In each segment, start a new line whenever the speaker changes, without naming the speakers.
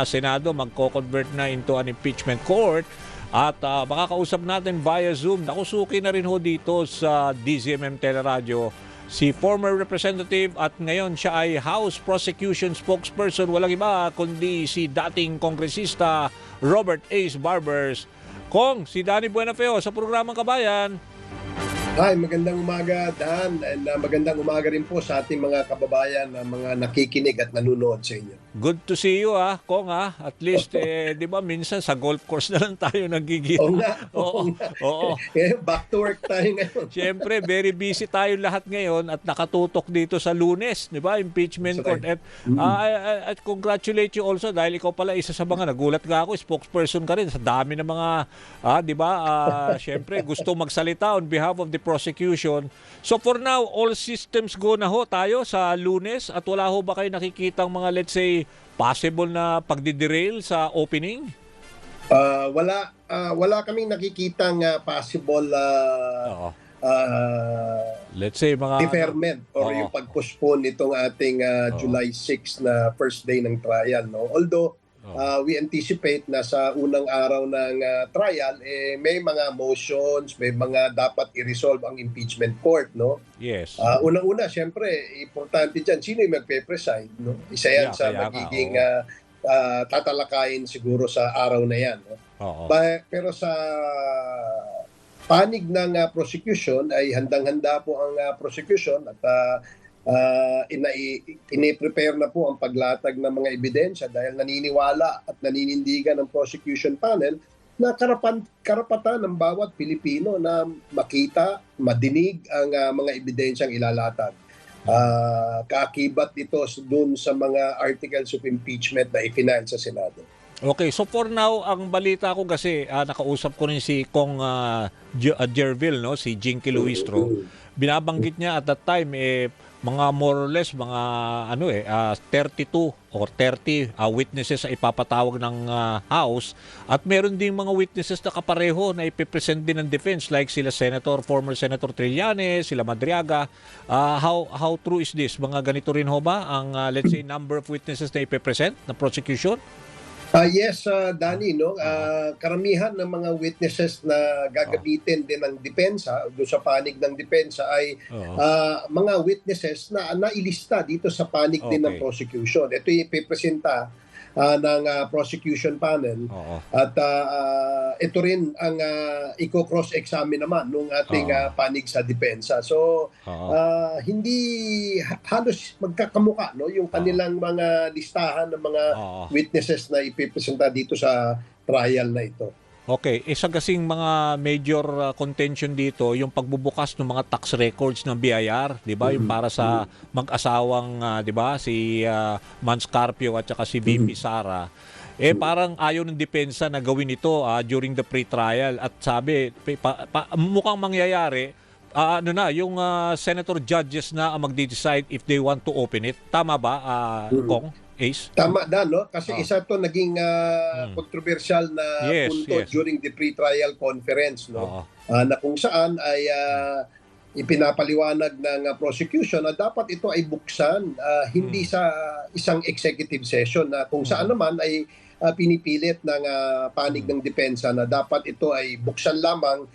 Senado magko-convert na into an impeachment court at makakausap natin via Zoom. Nakusuki na rin ho dito sa DZMM Teleradio si former representative at ngayon siya ay House Prosecution Spokesperson. Walang iba kundi si dating kongresista Robert Ace Barbers. Kong, si Danny Buenafeo sa programang Kabayan.
Hi, magandang umaga, Dan. And magandang umaga rin po sa ating mga kababayan na mga nakikinig at nanonood sa inyo.
Good to see you, Kong, At least, di ba, minsan sa golf course na lang tayo nagigita.
Oo nga.
Oo.
Back to work tayo ngayon.
Siyempre, very busy tayo lahat ngayon at nakatutok dito sa Lunes, di ba? Impeachment court.
Right.
At congratulate you also dahil ikaw pala isa sa mga nagulat nga ako, spokesperson ka rin sa dami ng mga, di ba? Siyempre, gusto magsalita on behalf of the prosecution. So for now, all systems go na ho tayo sa Lunes at wala ho ba kayo nakikitang mga, let's say, possible na pagdiderail sa opening?
Wala kaming nakikitang possible
let's say mga
deferment or yung pag-postpone itong ating July 6 na first day ng trial, no? Although we anticipate na sa unang araw ng trial may mga motions, may mga dapat i-resolve ang impeachment court, no?
Yes.
Unang-una, syempre, importante diyan sino yung magpe-preside, no? Isa yan sa magiging tatalakayin siguro sa araw na yan, no? Pero sa panig ng prosecution ay handang-handa po ang prosecution at ine-prepare na po ang paglatag ng mga ebidensya dahil naniniwala at naninindigan ng prosecution panel na karapatan ng bawat Pilipino na makita, madinig ang mga ebidensyang ilalatag. Kaakibat ito dun sa mga articles of impeachment na ifinail sa Senado.
Okay, so for now, ang balita ko kasi, nakausap ko rin si Kong Jervil, no? Si Jinky Luistro. Binabanggit niya at that time, mga more or less, mga 32 or 30 witnesses na ipapatawag ng House. At meron ding mga witnesses na kapareho na ipipresent din ng defense like sila former Senator Trillanes, sila Madriaga. How true is this? Mga ganito rin ho ba ang, let's say, number of witnesses na ipipresent na prosecution?
Yes, Danny, no? Karamihan ng mga witnesses na gagamitin din ng depensa, doon sa panig ng depensa ay mga witnesses na nailista dito sa panig din ng prosecution. Ito yung ipipresenta ng prosecution panel at ito rin ang i-cross-examine naman ng ating panig sa depensa. So, hindi halos magkakamuka, no? Yung kanilang mga listahan ng mga witnesses na ipipresenta dito sa trial na ito.
Okay, isa kasing mga major contention dito yung pagbubukas ng mga tax records ng BIR, 'di ba? Yung para sa mag-asawang 'di ba, si Mans Carpio at saka si VP Sara. Parang ayaw ng depensa na gawin ito during the pre-trial at sabi mukhang mangyayari yung senator judges na ang magde-decide if they want to open it. Tama ba, Kong? Ace?
Tama na, no? Kasi isa to naging controversial na punto during the pre-trial conference, no? Na kung saan ay ipinapaliwanag ng prosecution na dapat ito ay buksan, hindi sa isang executive session na kung saan naman ay pinipilit ng panig ng depensa na dapat ito ay buksan lamang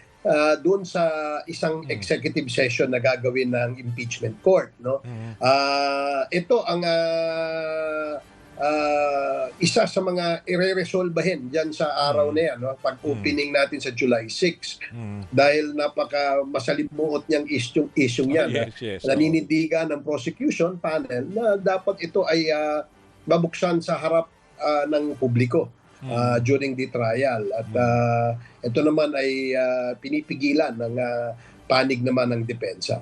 doon sa isang executive session na gagawin ng impeachment court, no? Ito ang isa sa mga ire-resolbahin diyan sa araw na yan, no? Pag-opening natin sa July 6 dahil napaka masalimuot niyang issue yan. Naninindigan ng prosecution panel na dapat ito ay mabuksan sa harap ng publiko during the trial at ito naman ay pinipigilan ng panig naman ng depensa.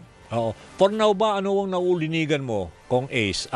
For now ba, ano ang naulinigan mo, Kong Ace?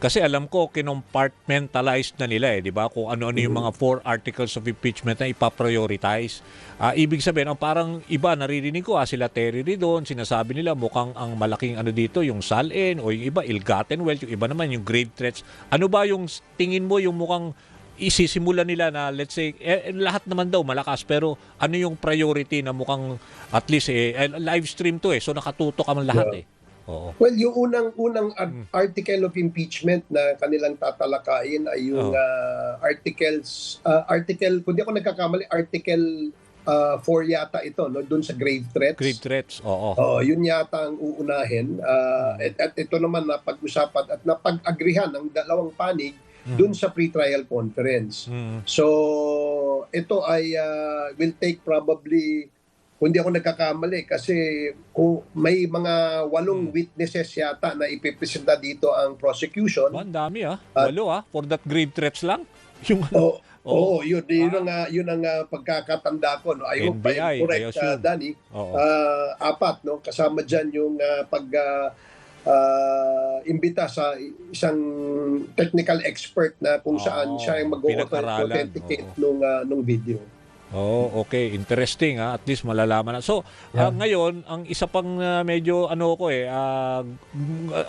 Kasi alam ko, kinompartmentalized na nila di ba? Kung ano-ano yung mga 4 articles of impeachment na ipaprioritize. Ibig sabihin, parang iba, naririnig ko, sila Terry Ridon, sinasabi nila mukhang ang malaking dito, yung SALN, o yung iba, ill-gotten wealth, yung iba naman, yung grave threats. Ano ba yung tingin mo, yung mukhang isisimula nila na let's say lahat naman daw malakas pero ano yung priority na mukhang at least live stream to so nakatutok ang lahat Oo.
Well, yung unang article of impeachment na kanilang tatalakayin ay yung article, kung di ako nagkakamali, article 4 yata ito, no, doon sa grave threats.
Grave threats, oo.
Yun yata ang uunahin. At ito naman na pag-usapan at napag-agrihan ng dalawang panig doon sa pre-trial conference. So, ito ay will take probably, kung di ako nagkakamali, kasi kung may mga 8 witnesses yata na ipipresenta dito ang prosecution.
Ang dami 8 for that grave threats lang. Yung
Yun ang pagkakatanda ko, no. I hope
NBI,
I'm correct, Danny. 4, no, kasama diyan yung imbita sa isang technical expert na kung saan siya yung mag-authenticate nung video.
Okay. Interesting At least malalaman na. So, ngayon, ang isa pang medyo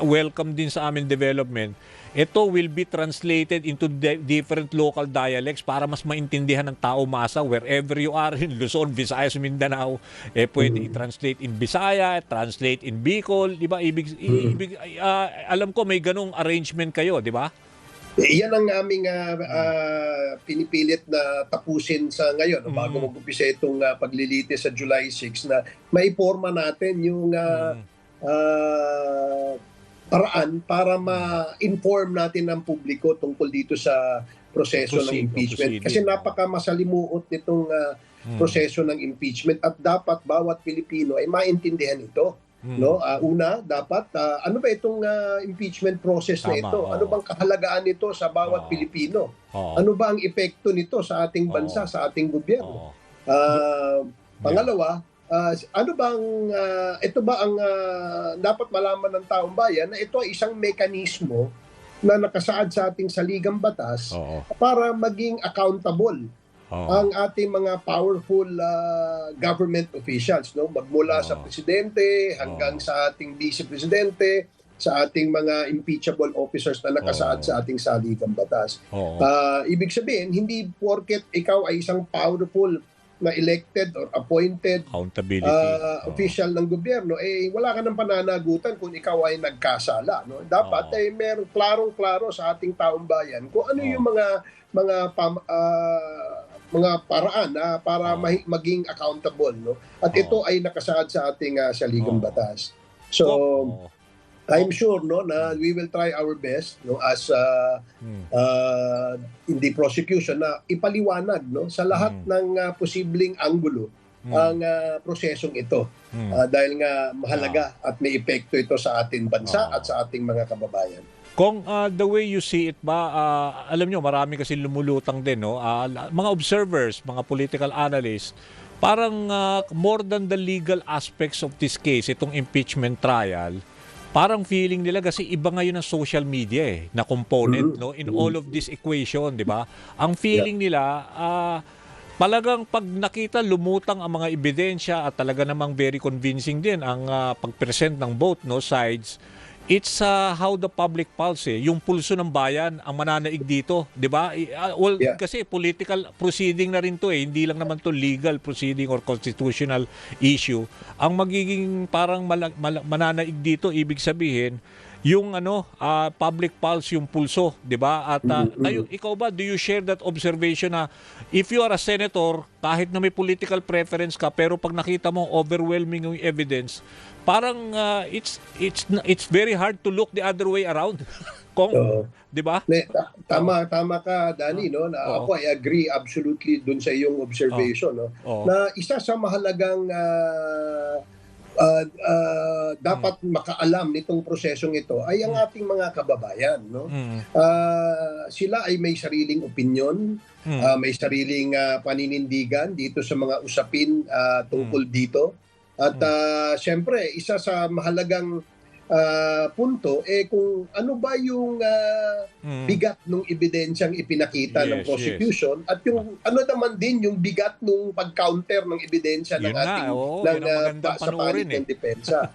welcome din sa amin development, ito will be translated into different local dialects para mas maintindihan ng tao masa wherever you are in Luzon, Visayas, Mindanao. Pwede i-translate in Bisaya, translate in Bicol, di ba? Alam ko may ganong arrangement kayo, di ba?
Iyan ang aming pinipilit na tapusin sa ngayon bago mag-umpisa itong paglilitis sa July 6 na maiporma natin yung paraan para ma-inform natin ang publiko tungkol dito sa proseso ng impeachment. Kasi napaka-masalimuot nitong proseso ng impeachment at dapat bawat Pilipino ay maintindihan ito. No, una dapat ano ba itong impeachment process na ito? Ano bang kahalagaan nito sa bawat Pilipino? Ano ba ang epekto nito sa ating bansa, sa ating gobyerno? Pangalawa, ano bang ito ba ang dapat malaman ng taong bayan na ito ay isang mekanismo na nakasaad sa ating saligang batas para maging accountable ang ating mga powerful government officials, no, magmula sa presidente hanggang sa ating vice presidente, sa ating mga impeachable officers na nakasaad sa ating saligang batas. Ibig sabihin, hindi porket ikaw ay isang powerful na elected or appointed official ng gobyerno, wala ka ng pananagutan kung ikaw ay nagkasala. No? Dapat meron klarong-klaro sa ating taong bayan kung ano yung mga paraan para maging accountable, no? At ito ay nakasaad sa ating saligang batas. So I'm sure, no, na we will try our best, no, as in the prosecution na ipaliwanag, no, sa lahat ng posibleng anggulo ang prosesong ito. Dahil nga mahalaga at may epekto ito sa ating bansa at sa ating mga kababayan.
Kung the way you see it ba, alam nyo, marami kasi lumulutang din, no? Mga observers, mga political analysts, parang more than the legal aspects of this case, itong impeachment trial, parang feeling nila kasi iba ngayon ang social media na component, no, in all of this equation, di ba? Ang feeling nila, talagang pag nakita lumutang ang mga ebidensya at talaga namang very convincing din ang pag-present ng both sides. It's how the public pulse, yung pulso ng bayan ang mananaig dito, 'di ba? Kasi political proceeding na rin 'to hindi lang naman 'to legal proceeding or constitutional issue. Ang magiging parang mananaig dito, ibig sabihin yung public pulse, yung pulso, 'di ba? At ikaw ba, do you share that observation na if you are a senator, kahit na may political preference ka, pero pag nakita mo overwhelming yung evidence, parang it's very hard to look the other way around. Di ba?
Tama ka, Danny, no? Ako I agree absolutely dun sa iyong observation, no? Na isa sa mahalagang dapat makaalam nitong prosesong ito ay ang ating mga kababayan, no? Sila ay may sariling opinyon, may sariling paninindigan dito sa mga usapin tungkol dito. At siyempre, isa sa mahalagang punto kung ano ba yung bigat ng ebidensyang ipinakita ng prosecution at yung ano naman din yung bigat ng pag-counter ng ebidensya ng ating sa panig ng depensa.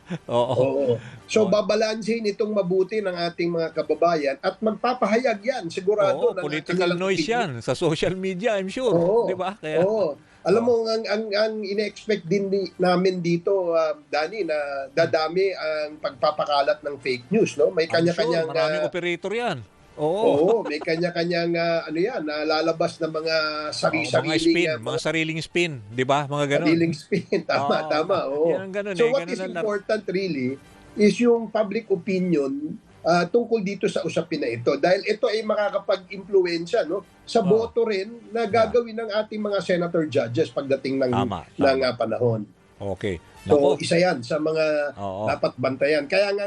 So babalansin itong mabuti ng ating mga kababayan at magpapahayag yan sigurado
Oo,
ng
political
kanilang
noise
opinion.
yan sa social media, I'm sure.
Oo.
Di ba? Kaya,
Oo. Alam mo, ang ine-expect din namin dito, Danny, na dadami ang pagpapakalat ng fake news. No? May
I'm sure,
kanya-kanyang
maraming operator yan. Oo.
oo, may kanya-kanyang lalabas na mga
Mga
mga
sariling spin, di ba? Mga ganun.
sariling spin. Tama,
Oo.
tama. Oo.
Yan ang ganun
So
eh.
what
Ganun
is
ang
important really is yung public opinion tungkol dito sa usapin na ito. Dahil ito ay makakapag-impluensya sa boto rin na gagawin ng ating mga senator judges pagdating ng,
Tama.
ng panahon.
Okay.
So
Nako.
isa yan sa mga
Oo.
dapat bantayan. Kaya nga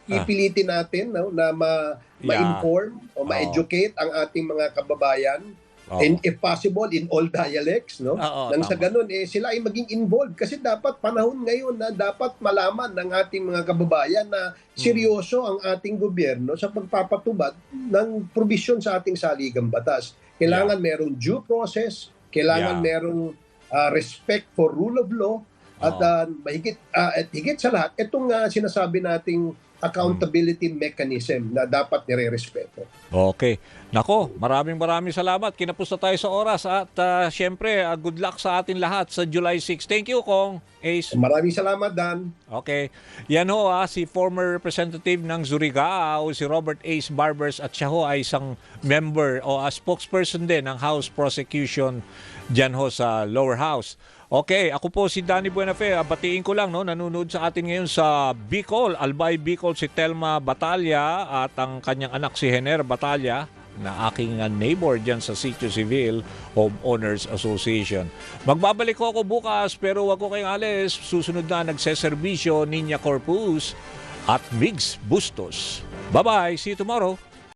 ipilitin natin na ma-inform o ma-educate ang ating mga kababayan.
Oo.
And if possible, in all dialects, no?
Oo,
Nang sa
tama.
ganun, sila ay maging involved. Kasi dapat panahon ngayon na dapat malaman ng ating mga kababayan na seryoso ang ating gobyerno sa pagpapatubad ng probisyon sa ating saligang batas. Kailangan merong due process, kailangan merong respect for rule of law, at higit sa lahat, itong sinasabi nating accountability mechanism na dapat nire-respeto.
Okay. Nako, maraming salamat. Kinapos na tayo sa oras at syempre, good luck sa atin lahat sa July 6. Thank you, Kong Ace.
Maraming salamat, Dan.
Okay. Yan ho, si former representative ng Surigao, si Robert Ace Barbers, at siya ho ay isang member o spokesperson din ng House Prosecution dyan ho sa Lower House. Okay, ako po si Danny Buenafe. Batiin ko lang, nanonood sa atin ngayon sa Bicol, Albay Bicol, si Telma Batalla at ang kanyang anak si Hener Batalla, na aking neighbor dyan sa Sitio Civil Homeowners Association. Magbabalik ko ako bukas pero wag ko kayong alis. Susunod na nagseserbisyo Niña Corpus at Migs Bustos. Bye-bye. See you tomorrow.